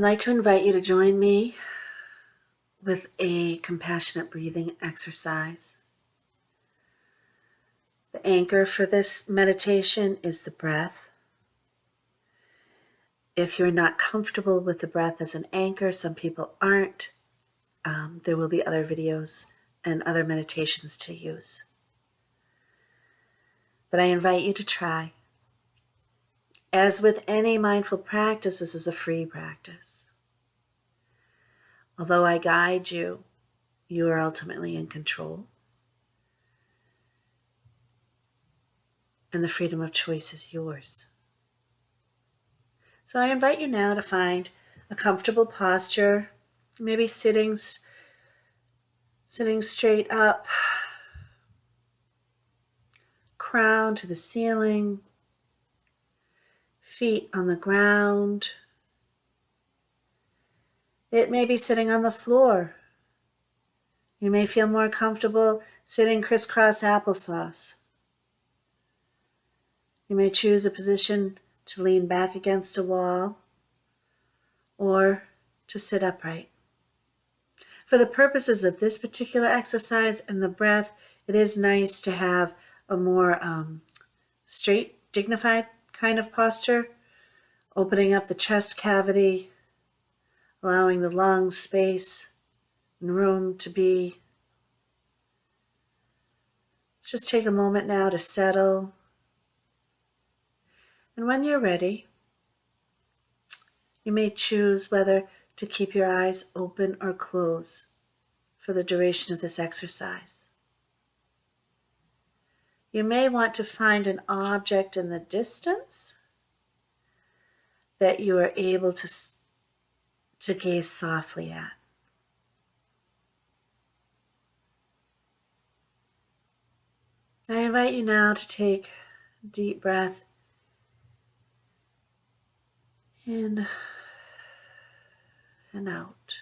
I'd like to invite you to join me with a compassionate breathing exercise. The anchor for this meditation is the breath. If you're not comfortable with the breath as an anchor, some people aren't, there will be other videos and other meditations to use. But I invite you to try. As with any mindful practice, this is a free practice. Although I guide you, you are ultimately in control. And the freedom of choice is yours. So I invite you now to find a comfortable posture, maybe sitting straight up, crown to the ceiling, feet on the ground. It may be sitting on the floor. You may feel more comfortable sitting crisscross applesauce. You may choose a position to lean back against a wall or to sit upright. For the purposes of this particular exercise and the breath, it is nice to have a more straight, dignified kind of posture, opening up the chest cavity, allowing the lungs space and room to be. Let's just take a moment now to settle. And when you're ready, you may choose whether to keep your eyes open or closed for the duration of this exercise. You may want to find an object in the distance that you are able to gaze softly at. I invite you now to take a deep breath in and out.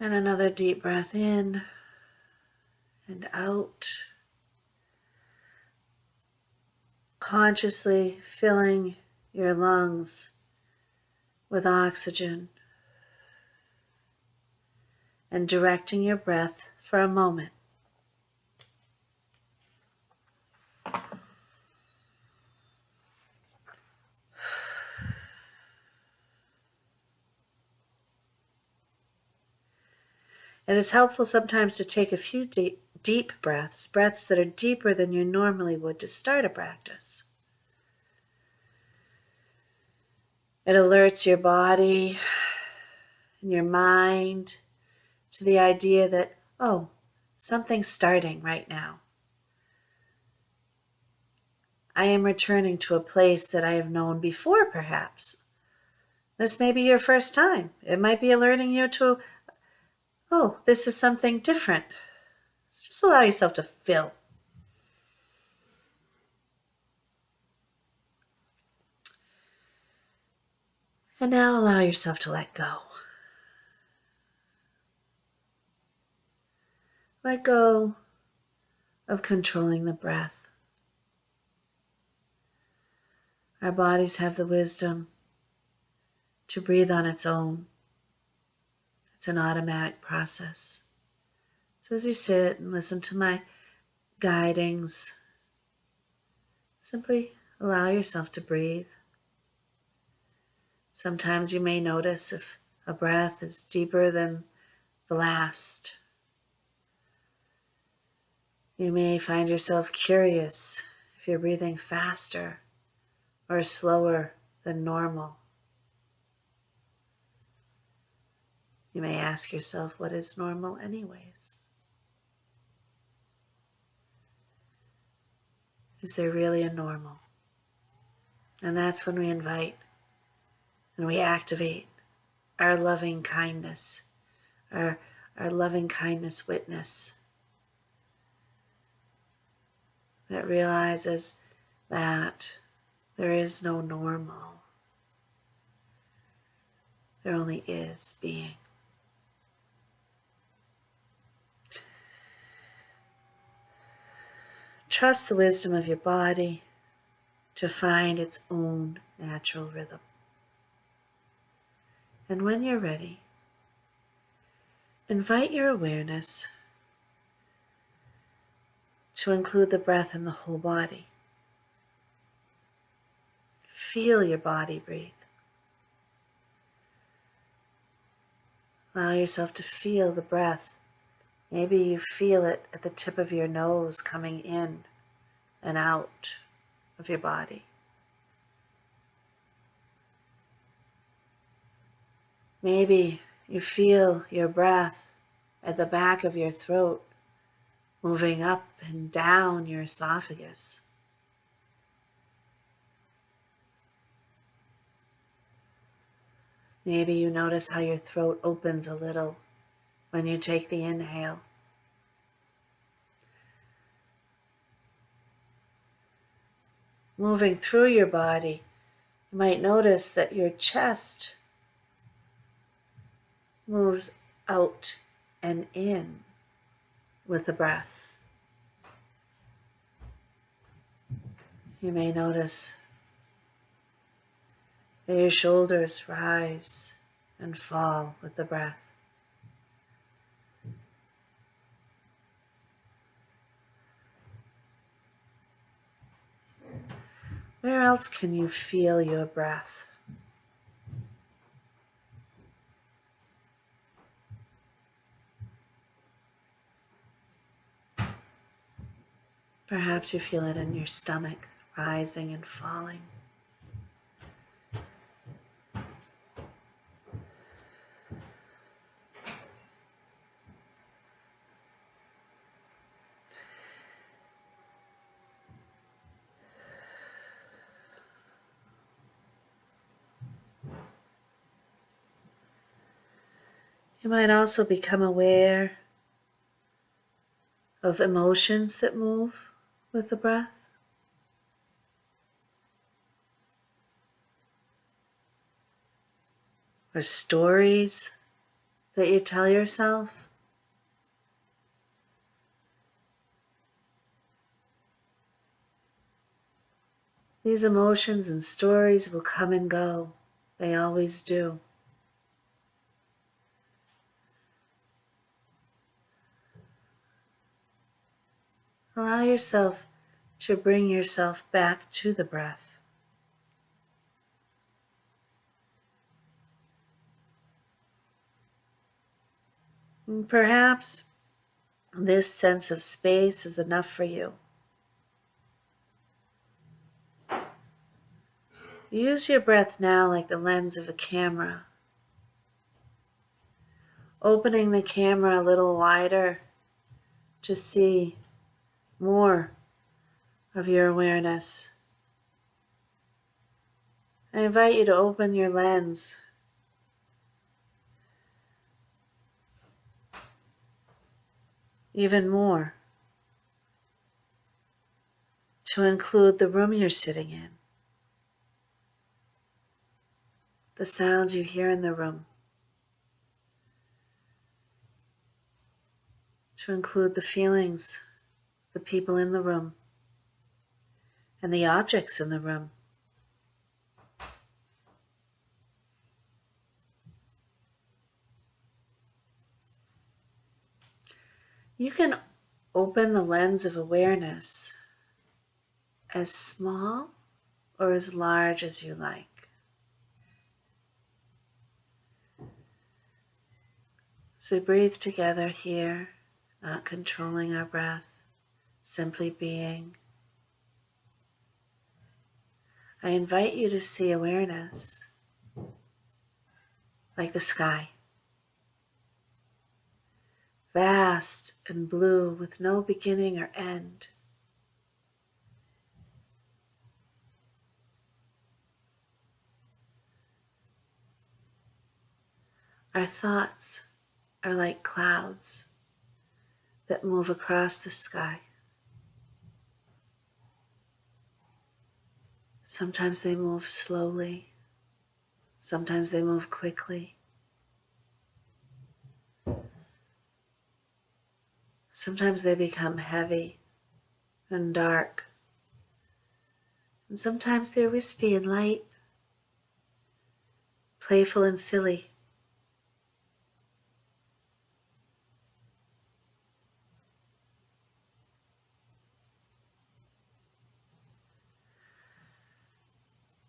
And another deep breath in and out. Consciously filling your lungs with oxygen and directing your breath for a moment. It is helpful sometimes to take a few deep breaths that are deeper than you normally would to start a practice. It alerts your body and your mind to the idea that, oh, something's starting right now. I am returning to a place that I have known before, perhaps. This may be your first time. It might be alerting you to, oh, this is something different. So just allow yourself to feel. And now allow yourself to let go. Let go of controlling the breath. Our bodies have the wisdom to breathe on its own. It's an automatic process. So as you sit and listen to my guidings, simply allow yourself to breathe. Sometimes you may notice if a breath is deeper than the last. You may find yourself curious if you're breathing faster or slower than normal. You may ask yourself, what is normal anyways? Is there really a normal? And that's when we invite and we activate our loving kindness, our loving kindness witness that realizes that there is no normal. There only is being. Trust the wisdom of your body to find its own natural rhythm. And when you're ready, invite your awareness to include the breath in the whole body. Feel your body breathe. Allow yourself to feel the breath. Maybe you feel it at the tip of your nose coming in and out of your body. Maybe you feel your breath at the back of your throat moving up and down your esophagus. Maybe you notice how your throat opens a little when you take the inhale. Moving through your body, you might notice that your chest moves out and in with the breath. You may notice that your shoulders rise and fall with the breath. Where else can you feel your breath? Perhaps you feel it in your stomach, rising and falling. You might also become aware of emotions that move with the breath. Or stories that you tell yourself. These emotions and stories will come and go. They always do. Allow yourself to bring yourself back to the breath. And perhaps this sense of space is enough for you. Use your breath now like the lens of a camera. Opening the camera a little wider to see more of your awareness. I invite you to open your lens even more to include the room you're sitting in, the sounds you hear in the room, to include the feelings, the people in the room, and the objects in the room. You can open the lens of awareness as small or as large as you like. So we breathe together here, not controlling our breath, simply being. I invite you to see awareness like the sky, vast and blue with no beginning or end. Our thoughts are like clouds that move across the sky. Sometimes they move slowly, sometimes they move quickly. Sometimes they become heavy and dark And sometimes they're wispy and light, playful and silly.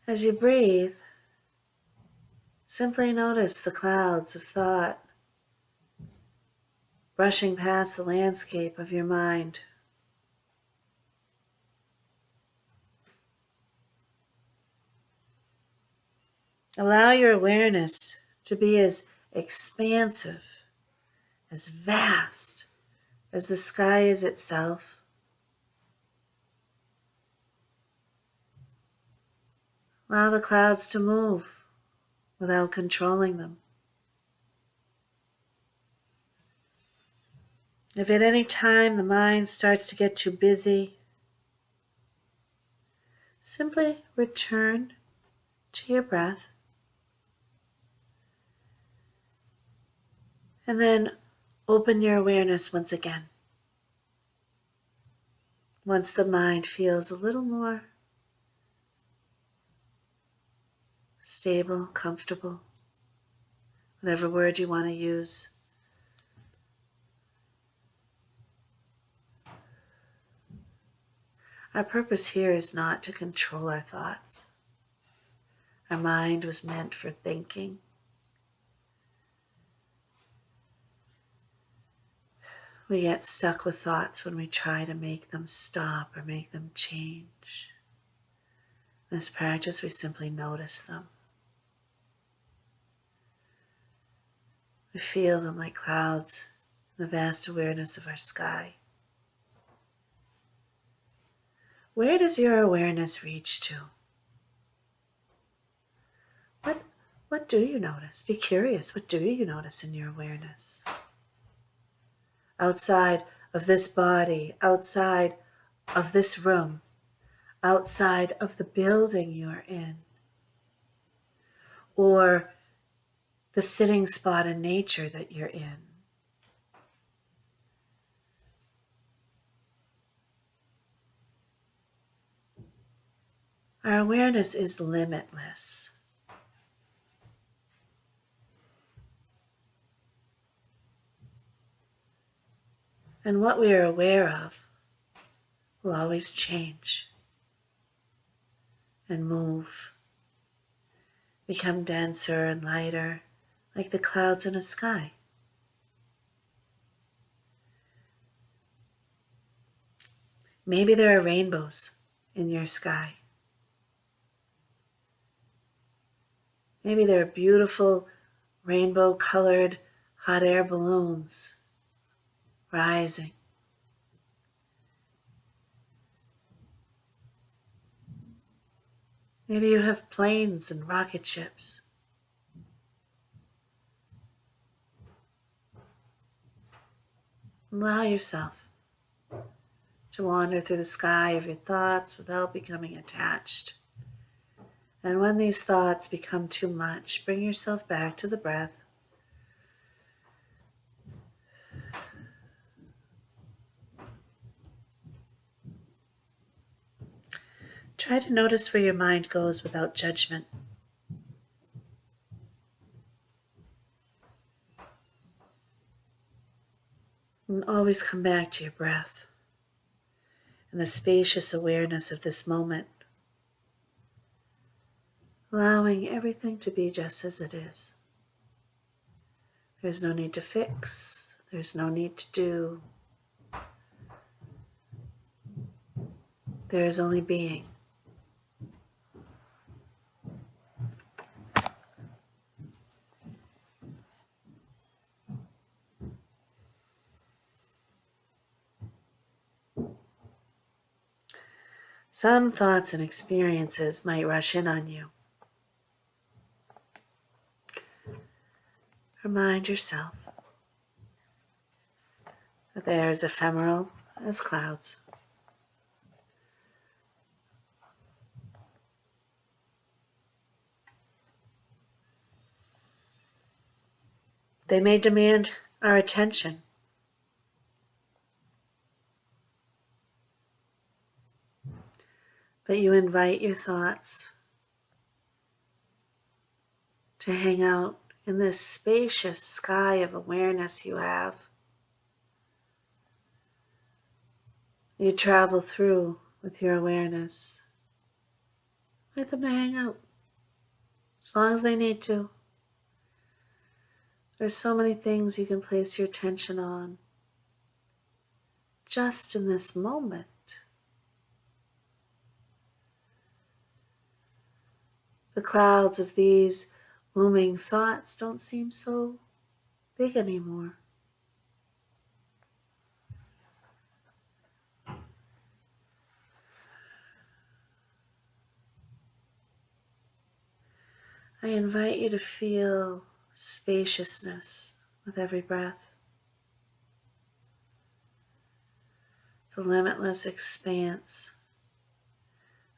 As you breathe, simply notice the clouds of thought brushing past the landscape of your mind. Allow your awareness to be as expansive, as vast as the sky is itself. Allow the clouds to move without controlling them. If at any time the mind starts to get too busy, simply return to your breath and then open your awareness once again. Once the mind feels a little more stable, comfortable, whatever word you want to use. Our purpose here is not to control our thoughts. Our mind was meant for thinking. We get stuck with thoughts when we try to make them stop or make them change. In this practice, we simply notice them. We feel them like clouds in the vast awareness of our sky. Where does your awareness reach to? What do you notice? Be curious. What do you notice in your awareness? Outside of this body, outside of this room, outside of the building you're in, or the sitting spot in nature that you're in. Our awareness is limitless. And what we are aware of will always change and move, become denser and lighter, like the clouds in a sky. Maybe there are rainbows in your sky. Maybe there are beautiful rainbow-colored hot air balloons rising. Maybe you have planes and rocket ships. Allow yourself to wander through the sky of your thoughts without becoming attached. And when these thoughts become too much, bring yourself back to the breath. Try to notice where your mind goes without judgment. And always come back to your breath and the spacious awareness of this moment, allowing everything to be just as it is. There's no need to fix, there's no need to do. There is only being. Some thoughts and experiences might rush in on you. Remind yourself that they are as ephemeral as clouds. They may demand our attention. but you invite your thoughts to hang out in this spacious sky of awareness you have. You travel through with your awareness. Let them to hang out as long as they need to. There's so many things you can place your attention on just in this moment. The clouds of these looming thoughts don't seem so big anymore. I invite you to feel spaciousness with every breath, the limitless expanse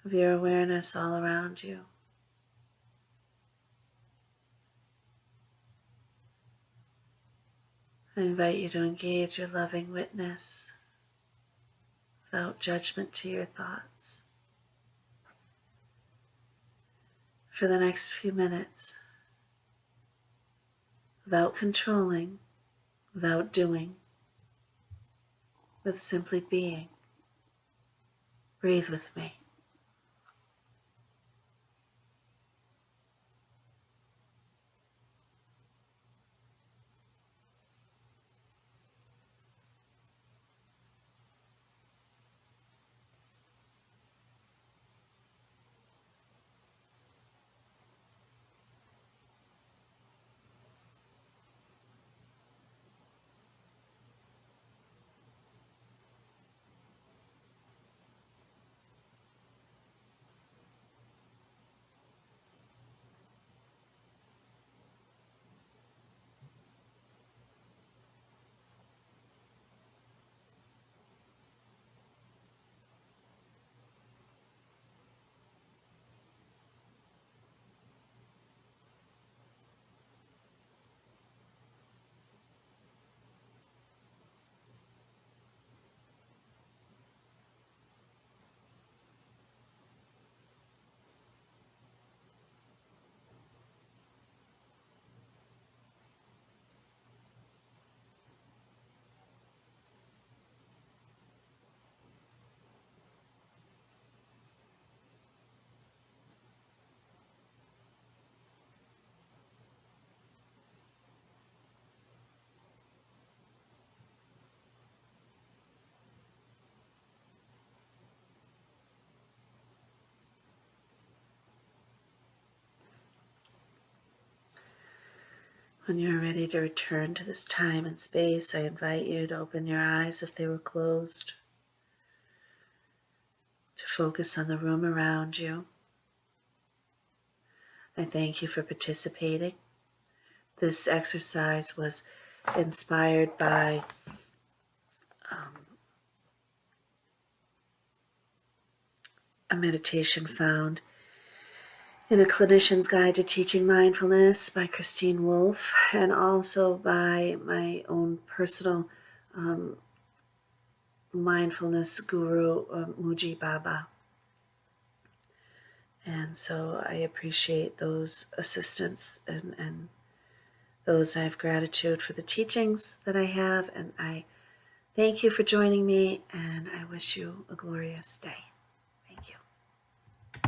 of your awareness all around you. I invite you to engage your loving witness without judgment to your thoughts. For the next few minutes, without controlling, without doing, with simply being. Breathe with me. When you're ready to return to this time and space, I invite you to open your eyes if they were closed, to focus on the room around you. I thank you for participating. This exercise was inspired by a meditation found in A Clinician's Guide to Teaching Mindfulness by Christiane Wolfe, and also by my own personal mindfulness guru, Muji Baba. And so I appreciate those assistants and those I have gratitude for the teachings that I have, and I thank you for joining me, and I wish you a glorious day.